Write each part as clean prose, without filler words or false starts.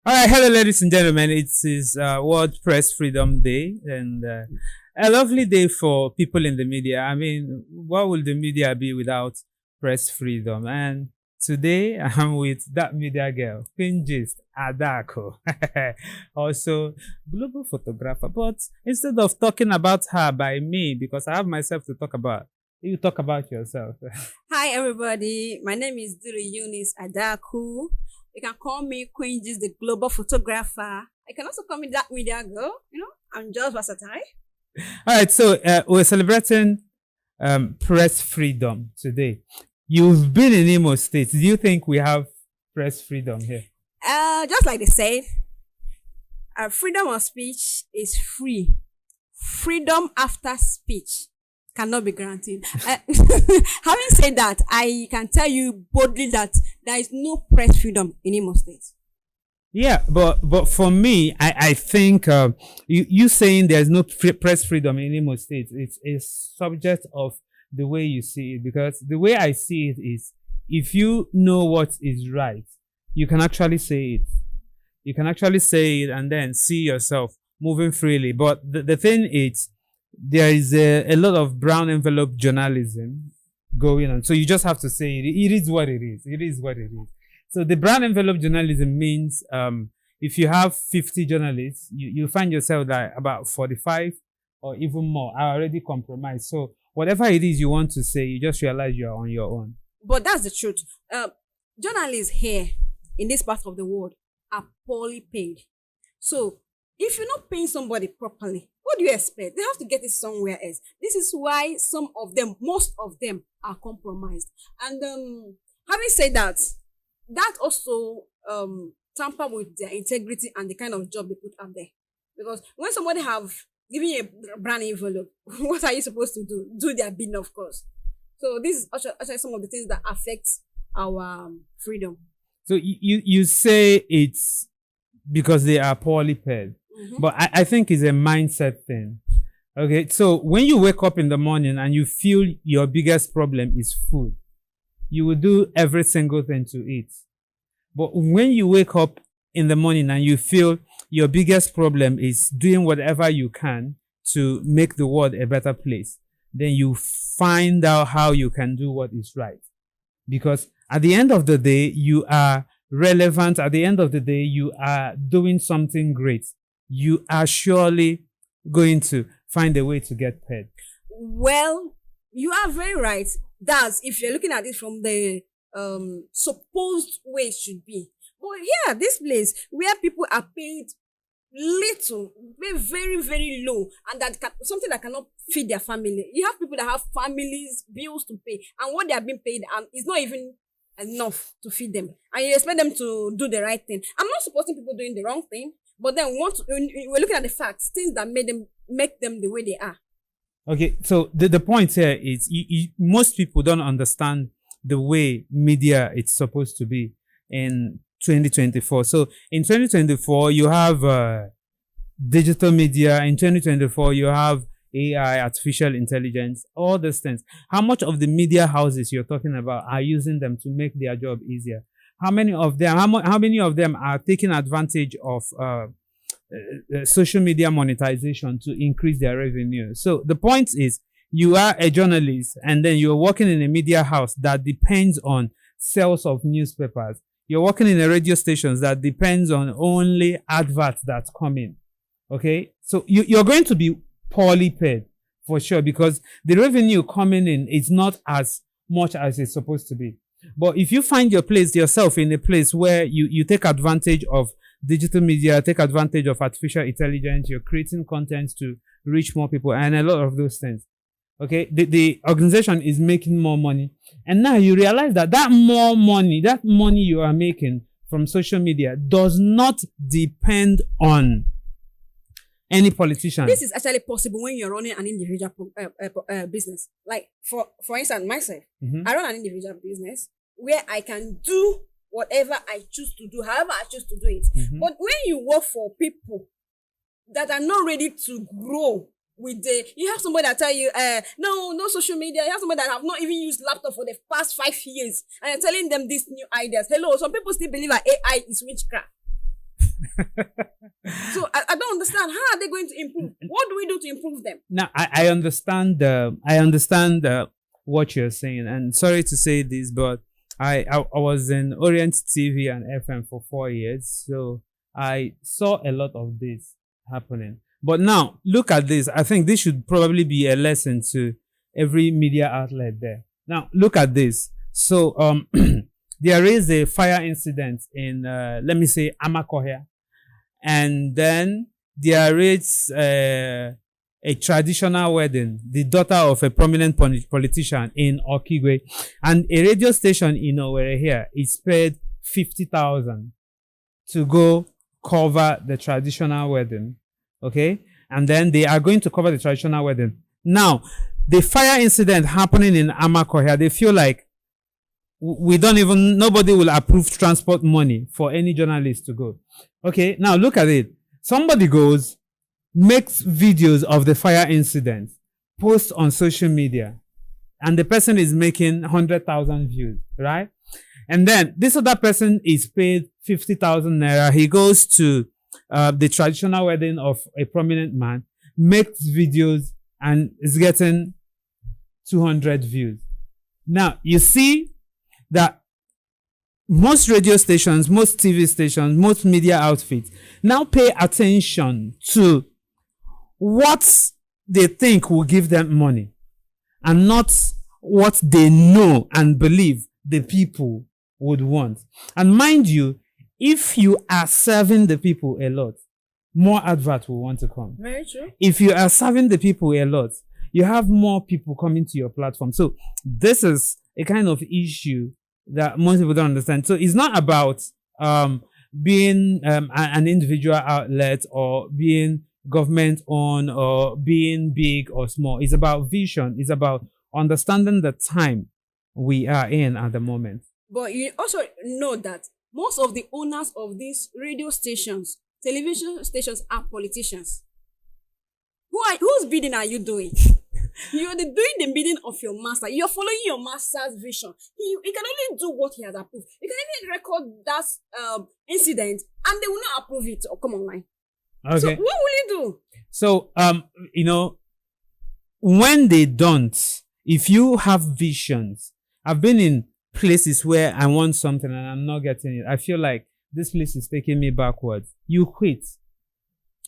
All right, hello, ladies and gentlemen. It is World Press Freedom Day, and a lovely day for people in the media. I mean, what will the media be without press freedom? And today, I'm with that media girl, OtownGist, Adaku, also global photographer. But instead of talking about her by me, because I have myself to talk about, you talk about yourself. Hi everybody, my name is Duru Eunice Adaku. You can call me Queen Gist, the global photographer. I can also call me that media girl. I'm just versatile. All right, so we're celebrating press freedom today. You've been in Imo State. Do you think we have press freedom here? Just like they said, freedom of speech is free. Freedom after speech cannot be granted. Having said that, I can tell you boldly that there is no press freedom in Imo State. Yeah, but for me, I think you saying there's no press freedom in Imo State, it's a subject of the way you see it, because the way I see it is, if you know what is right, you can actually say it. You can actually say it and then see yourself moving freely. But the thing is, there is a lot of brown envelope journalism going on. So you just have to say it. It is what it is. It is what it is. So the brown envelope journalism means if you have 50 journalists, you find yourself that about 45 or even more are already compromised. So whatever it is you want to say, you just realize you're on your own. But that's the truth. Journalists here in this part of the world are poorly paid. So if you're not paying somebody properly, what do you expect? They have to get it somewhere else. This is why some of them, most of them, are compromised. And having said that, that also tamper with their integrity and the kind of job they put out there. Because when somebody have given you a brand envelope, what are you supposed to do? Do their bidding, of course. So this is actually some of the things that affect our freedom. So you say it's because they are poorly paid. Mm-hmm. But I think it's a mindset thing. Okay, so when you wake up in the morning and you feel your biggest problem is food, you will do every single thing to eat. But when you wake up in the morning and you feel your biggest problem is doing whatever you can to make the world a better place, then you find out how you can do what is right. Because at the end of the day, you are relevant. At the end of the day, you are doing something great. You are surely going to find a way to get paid. Well, you are very right. That's if you're looking at it from the supposed way it should be. But here, this place where people are paid little, very, very low, and something that cannot feed their family. You have people that have families, bills to pay, and what they are being paid and is not even enough to feed them. And you expect them to do the right thing. I'm not supporting people doing the wrong thing, but then we're looking at the facts, things that make them the way they are. Okay, so the point here is most people don't understand the way media is supposed to be in 2024. So in 2024, you have digital media. In 2024, you have AI, artificial intelligence, all these things. How much of the media houses you're talking about are using them to make their job easier? How many of them? How many of them are taking advantage of social media monetization to increase their revenue? So the point is, you are a journalist and then you're working in a media house that depends on sales of newspapers. You're working in a radio stations that depends on only adverts that come in. Okay, so you're going to be poorly paid for sure, because the revenue coming in is not as much as it's supposed to be. But if you find yourself in a place where you take advantage of digital media, take advantage of artificial intelligence, you're creating content to reach more people and a lot of those things. Okay, the organization is making more money. And now you realize that more money, that money you are making from social media does not depend on any politician. This is actually possible when you're running an individual business. Like for instance, myself, I run an individual business where I can do whatever I choose to do, however I choose to do it. But when you work for people that are not ready to grow with you have somebody that tell you, no social media. You have somebody that have not even used laptop for the past 5 years, and you're telling them these new ideas. Hello, some people still believe that AI is witchcraft. So I don't understand. How are they going to improve? What do we do to improve them? Now, I understand. What you're saying, and sorry to say this, but I was in Orient TV and FM for 4 years, so I saw a lot of this happening. But now, look at this. I think this should probably be a lesson to every media outlet there. Now, look at this. So, there is a fire incident in, let me say, Amakohia. And then there is a traditional wedding, the daughter of a prominent politician in Okigwe. And a radio station in Owerri here is paid 50,000 to go cover the traditional wedding. Okay? And then they are going to cover the traditional wedding. Now, the fire incident happening in Amakohia, they feel like nobody will approve transport money for any journalist to go. Okay, now look at it. Somebody goes, makes videos of the fire incident, posts on social media, and the person is making 100,000 views, right? And then this other person is paid 50,000 naira. He goes to the traditional wedding of a prominent man, makes videos, and is getting 200 views. Now, you see that most radio stations, most TV stations, most media outfits now pay attention to what they think will give them money and not what they know and believe the people would want. And mind you, if you are serving the people a lot, more adverts will want to come. Very true. If you are serving the people a lot, you have more people coming to your platform. So this is a kind of issue that most people don't understand. So it's not about being an individual outlet or being government owned or being big or small. It's about vision. It's about understanding the time we are in at the moment. But you also know that most of the owners of these radio stations, television stations, are politicians. Whose bidding are you doing? You're doing the bidding of your master. You're following your master's vision. He can only do what he has approved. You can even record that incident and they will not approve it or come online. Okay. So what will you do? So, when they don't, if you have visions, I've been in places where I want something and I'm not getting it. I feel like this place is taking me backwards. You quit.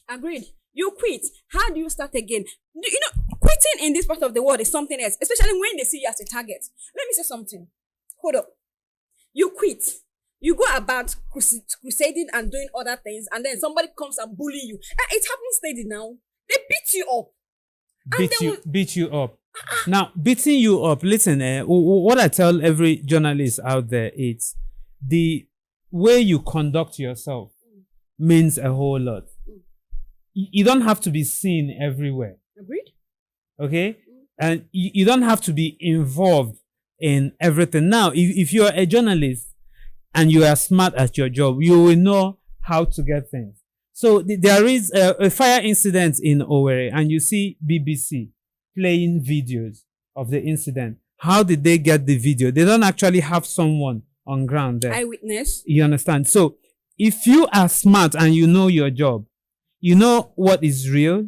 Agreed. You quit. How do you start again? Quitting in this part of the world is something else, especially when they see you as a target. Let me say something. Hold up. You quit. You go about crusading and doing other things, and then somebody comes and bully you. It's happening steady now. They beat you up. Beat you up. Now, beating you up, listen, what I tell every journalist out there, it's the way you conduct yourself means a whole lot. You don't have to be seen everywhere. Agreed. Okay? And you don't have to be involved in everything. Now, if you're a journalist and you are smart at your job, you will know how to get things. So there is a fire incident in Owerri, and you see BBC playing videos of the incident. How did they get the video? They don't actually have someone on ground there. Eyewitness. You understand? So if you are smart and you know your job, you know what is real,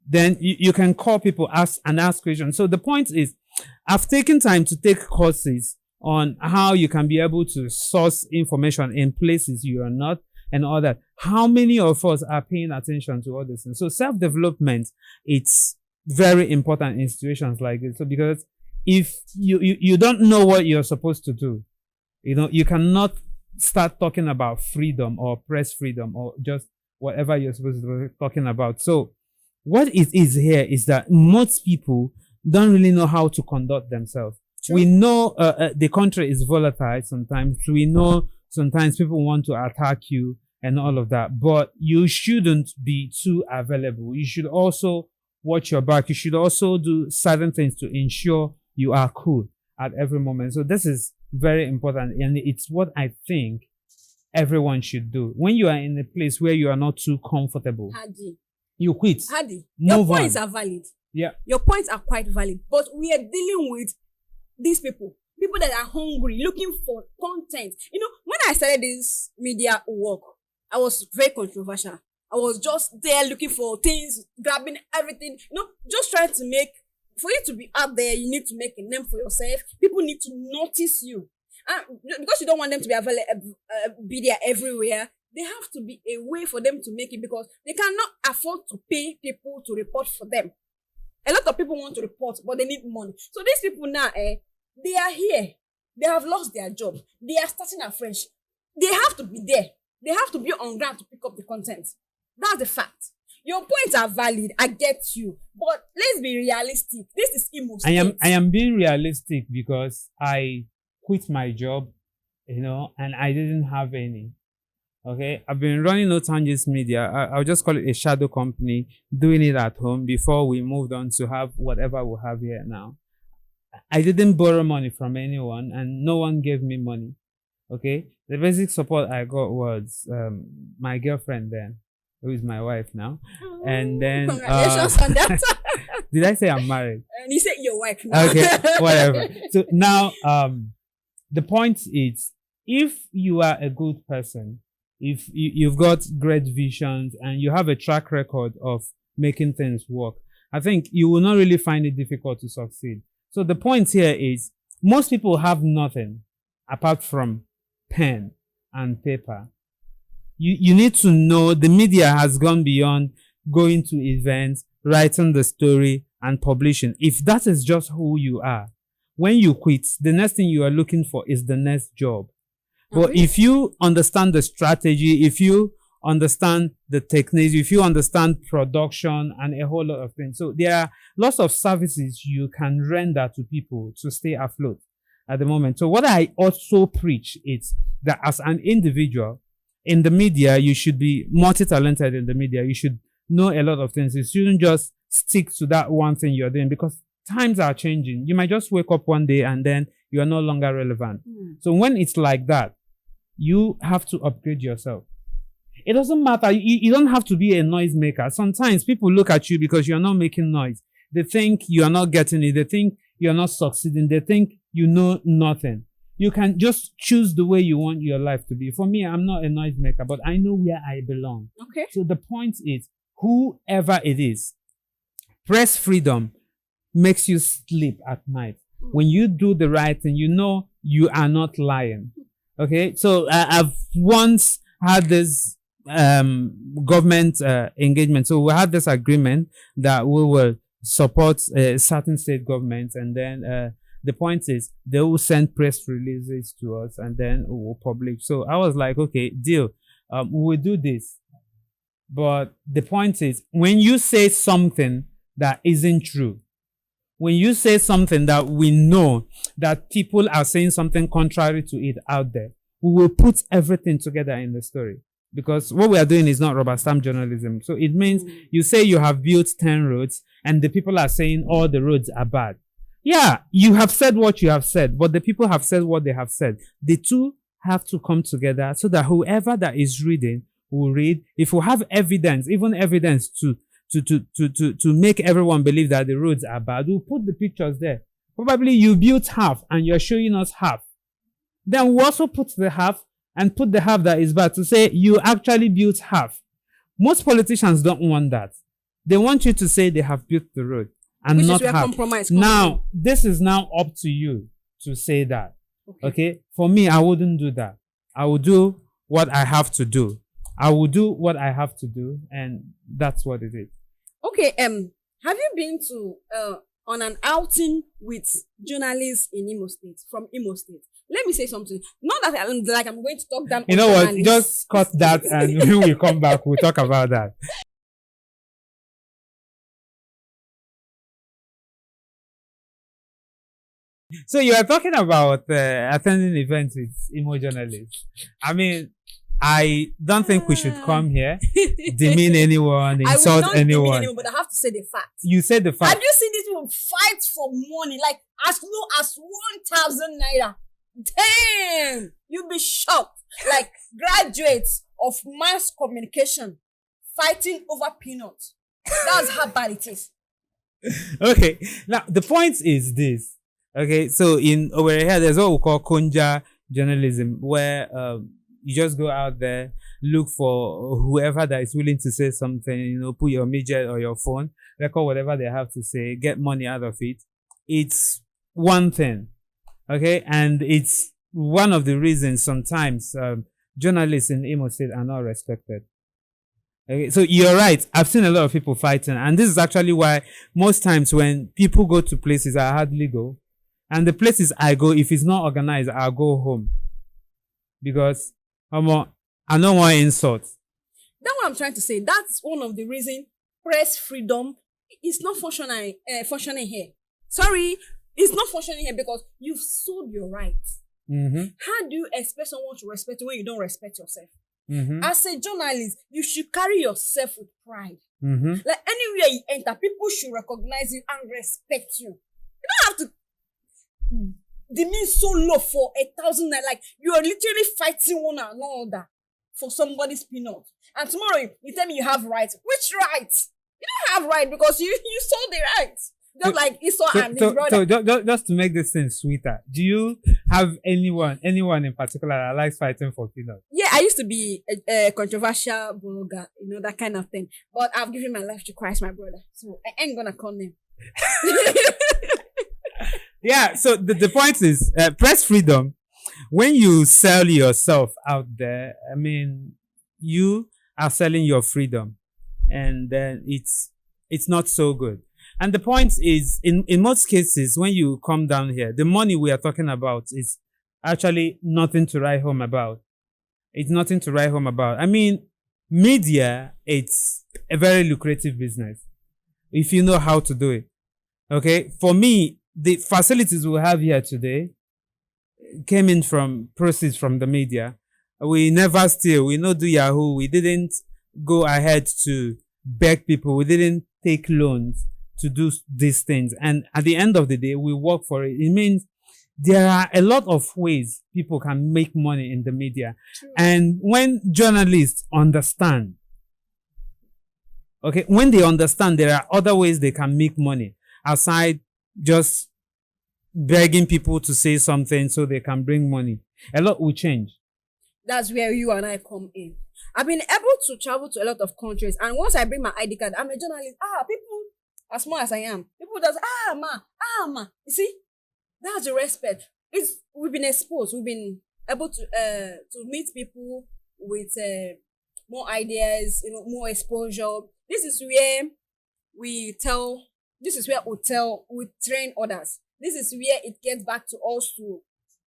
then you can call people, ask questions. So the point is, I've taken time to take courses on how you can be able to source information in places you are not and all that. How many of us are paying attention to all this? And so self-development, it's very important in situations like this. So because if you don't know what you're supposed to do, you cannot start talking about freedom or press freedom or just whatever you're supposed to be talking about. So what it is here is that most people don't really know how to conduct themselves. True. We know the country is volatile sometimes. We know sometimes people want to attack you and all of that, but you shouldn't be too available. You should also watch your back. You should also do certain things to ensure you are cool at every moment. So this is very important, and it's what I think everyone should do. When you are in a place where you are not too comfortable, Hadi, you quit. Hadi, your points are valid. Yeah. Your points are quite valid. But we are dealing with these people that are hungry, looking for content. When I started this media work, I was very controversial. I was just there looking for things, grabbing everything, just trying to make, for you to be out there, you need to make a name for yourself. People need to notice you. And because you don't want them to be available, be there everywhere, there have to be a way for them to make it, because they cannot afford to pay people to report for them. A lot of people want to report, but they need money. So these people now, they are here. They have lost their job. They are starting afresh. They have to be there. They have to be on ground to pick up the content. That's the fact. Your points are valid. I get you. But let's be realistic. This is Imo State. I am being realistic because I quit my job, and I didn't have any. Okay, I've been running OtownGist Media. I'll just call it a shadow company, doing it at home before we moved on to have whatever we have here now. I didn't borrow money from anyone, and no one gave me money. Okay, the basic support I got was my girlfriend then, who is my wife now, and then congratulations on that. Did I say I'm married? And you said your wife now. Okay, whatever. So now, the point is, if you are a good person, if you've got great visions and you have a track record of making things work, I think you will not really find it difficult to succeed. So the point here is, most people have nothing apart from pen and paper. You need to know the media has gone beyond going to events, writing the story, and publishing. If that is just who you are, when you quit, the next thing you are looking for is the next job. But if you understand the strategy, if you understand the techniques, if you understand production and a whole lot of things, so there are lots of services you can render to people to stay afloat at the moment. So what I also preach is that as an individual in the media, you should be multi-talented in the media. You should know a lot of things. You shouldn't just stick to that one thing you're doing, because times are changing. You might just wake up one day and then you are no longer relevant. So when it's like that, you have to upgrade yourself. It doesn't matter. You don't have to be a noisemaker. Sometimes people look at you because you're not making noise. They think you are not getting it. They think you're not succeeding. They think you know nothing. You can just choose the way you want your life to be. For me, I'm not a noisemaker, but I know where I belong. Okay. So the point is, whoever it is, press freedom makes you sleep at night. When you do the right thing, you know you are not lying. Okay, so I've once had this government engagement. So we had this agreement that we will support certain state governments, and then the point is they will send press releases to us, and then we will publish. So I was like, okay, deal. We will do this. But the point is, when you say something that isn't true, when you say something that we know that people are saying something contrary to it out there, we will put everything together in the story. Because what we are doing is not rubber stamp journalism. So it means you say you have built 10 roads and the people are saying all the roads are bad. Yeah, you have said what you have said, but the people have said what they have said. The two have to come together so that whoever that is reading will read. If we have evidence, even evidence to make everyone believe that the roads are bad, we'll put the pictures there. Probably you built half and you're showing us half. Then we'll also put the half and put the half that is bad to say you actually built half. Most politicians don't want that. They want you to say they have built the road and not half. Now, this is now up to you to say that. Okay? For me, I wouldn't do that. I will do what I have to do. I will do what I have to do, and that's what it is. Okay, have you been to on an outing with journalists in Imo State, from Imo State? Let me say something. Not that I'm going to talk down. You know what? Just cut that, and when we come back, we'll talk about that. So you are talking about attending events with Imo journalists. I mean, I don't think we should come here, demean anyone, insult anyone. But I have to say the fact. You said the fact. Have you seen these people fight for money, like as low as 1,000 naira? Damn, you'll be shocked. Like graduates of mass communication fighting over peanuts. That's how bad it is. Okay, now the point is this. Okay, so in Owerri here, there's what we call Konja journalism, where you just go out there look for whoever that is willing to say something, put your midget or your phone, record whatever they have to say, get money out of it. It's one thing. Okay. And it's one of the reasons sometimes journalists in Imo State are not respected. Okay, so you're right. I've seen a lot of people fighting, and this is actually why most times when people go to places, I hardly go. And the places I go, if it's not organized, I'll go home because I don't want insults. That's what I'm trying to say. That's one of the reasons press freedom is not functioning here. Sorry, it's not functioning here because you've sold your rights. How do you expect someone to respect you when you don't respect yourself? As a journalist, you should carry yourself with pride. Like anywhere you enter, people should recognize you and respect you. You don't have to demean so low for 1,000 naira. Like you are literally fighting one another for somebody's peanut. And tomorrow you tell me you have rights. Which rights? You don't have right because you sold the rights. Just like Esau and his brother. So just to make this thing sweeter, do you have anyone in particular that likes fighting for peanuts? Yeah, I used to be a controversial blogger, that kind of thing. But I've given my life to Christ, my brother. So I ain't gonna call him. Yeah, so the point is, press freedom, when you sell yourself out there, I mean, you are selling your freedom. And then it's not so good. And the point is, in most cases, when you come down here, the money we are talking about is actually nothing to write home about. It's nothing to write home about. I mean, media, it's a very lucrative business if you know how to do it. Okay? For me, the facilities we have here today came in from proceeds from the media. We never steal. We no do Yahoo. We didn't go ahead to beg people. We didn't take loans to do these things. And at the end of the day, we work for it. It means there are a lot of ways people can make money in the media. True. And when journalists understand, okay, when they understand there are other ways they can make money aside just begging people to say something so they can bring money, a lot will change. That's where you and I come in. I've been able to travel to a lot of countries, and once I bring my ID card, I'm a journalist. People, as small as I am, people just ma. You see, that's the respect. We've been exposed. We've been able to meet people with more ideas, more exposure. This is where we train others. This is where it gets back to us to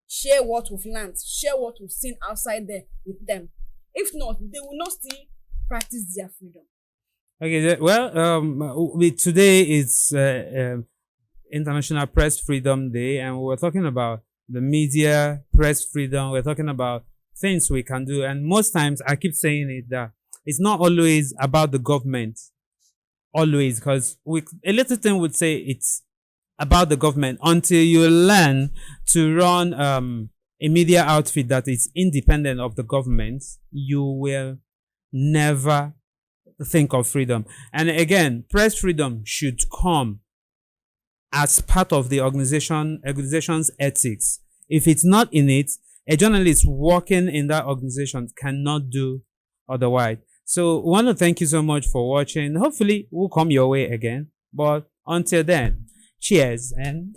share what we've learned, share what we've seen outside there with them. If not, they will not still practice their freedom. Okay, well, today is International Press Freedom Day, and we're talking about the media, press freedom. We're talking about things we can do, and most times I keep saying it that it's not always about the government. Always, because a little thing would say it's about the government until you learn to run a media outfit that is independent of the government. You will never think of freedom. And again, press freedom should come as part of the organization's ethics. If it's not in it, a journalist working in that organization cannot do otherwise. So I want to thank you so much for watching. Hopefully we'll come your way again. But until then, cheers and